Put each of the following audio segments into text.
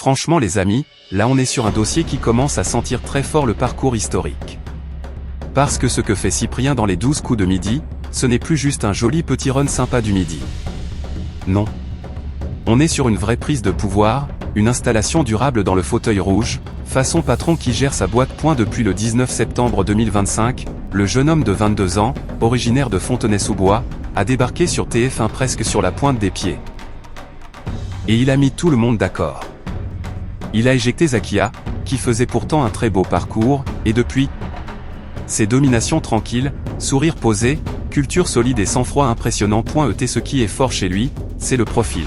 Franchement les amis, là on est sur un dossier qui commence à sentir très fort le parcours historique. Parce que ce que fait Cyprien dans les 12 coups de midi, ce n'est plus juste un joli petit run sympa du midi. Non. On est sur une vraie prise de pouvoir, une installation durable dans le fauteuil rouge, façon patron qui gère sa boîte point depuis le 19 septembre 2025, le jeune homme de 22 ans, originaire de Fontenay-sous-Bois, a débarqué sur TF1 presque sur la pointe des pieds. Et il a mis tout le monde d'accord. Il a éjecté Zakia, qui faisait pourtant un très beau parcours, et depuis, ses dominations tranquilles, sourire posé, culture solide et sang-froid impressionnant. Et ce qui est fort chez lui, c'est le profil.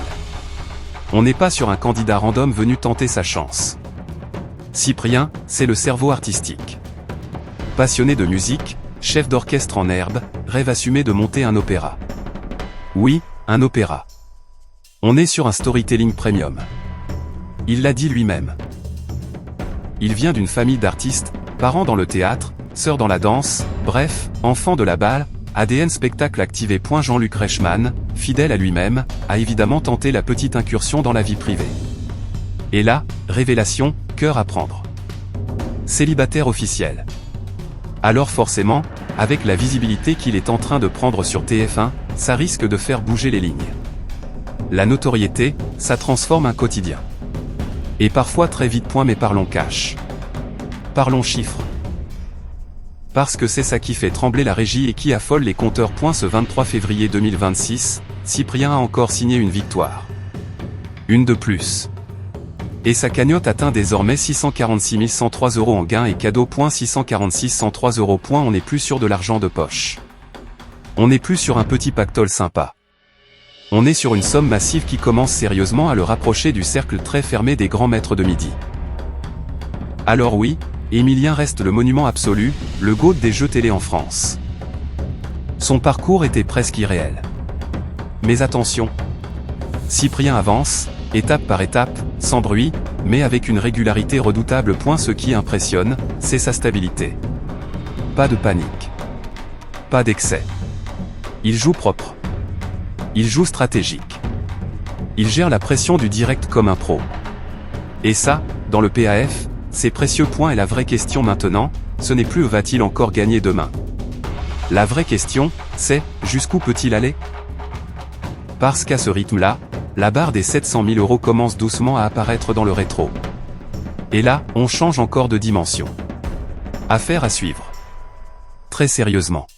On n'est pas sur un candidat random venu tenter sa chance. Cyprien, c'est le cerveau artistique. Passionné de musique, chef d'orchestre en herbe, rêve assumé de monter un opéra. Oui, un opéra. On est sur un storytelling premium. Il l'a dit lui-même. Il vient d'une famille d'artistes, parents dans le théâtre, sœurs dans la danse, bref, enfant de la balle, ADN spectacle activé. Jean-Luc Reichmann, fidèle à lui-même, a évidemment tenté la petite incursion dans la vie privée. Et là, révélation, cœur à prendre. Célibataire officiel. Alors forcément, avec la visibilité qu'il est en train de prendre sur TF1, ça risque de faire bouger les lignes. La notoriété, ça transforme un quotidien. Et parfois très vite. Mais parlons cash. Parlons chiffres. Parce que c'est ça qui fait trembler la régie et qui affole les compteurs. Ce 23 février 2026, Cyprien a encore signé une victoire. Une de plus. Et sa cagnotte atteint désormais 646 103 € en gains et cadeaux. 646 103 €. On n'est plus sur de l'argent de poche. On n'est plus sur un petit pactole sympa. On est sur une somme massive qui commence sérieusement à le rapprocher du cercle très fermé des grands maîtres de midi. Alors oui, Émilien reste le monument absolu, le GOAT des jeux télé en France. Son parcours était presque irréel. Mais attention, Cyprien avance, étape par étape, sans bruit, mais avec une régularité redoutable. Ce qui impressionne, c'est sa stabilité. Pas de panique. Pas d'excès. Il joue propre. Il joue stratégique. Il gère la pression du direct comme un pro. Et ça, dans le PAF, c'est précieux. Et la vraie question maintenant, ce n'est plus va-t-il encore gagner demain. La vraie question, c'est, jusqu'où peut-il aller? Parce qu'à ce rythme-là, la barre des 700 000 € commence doucement à apparaître dans le rétro. Et là, on change encore de dimension. Affaire à suivre. Très sérieusement.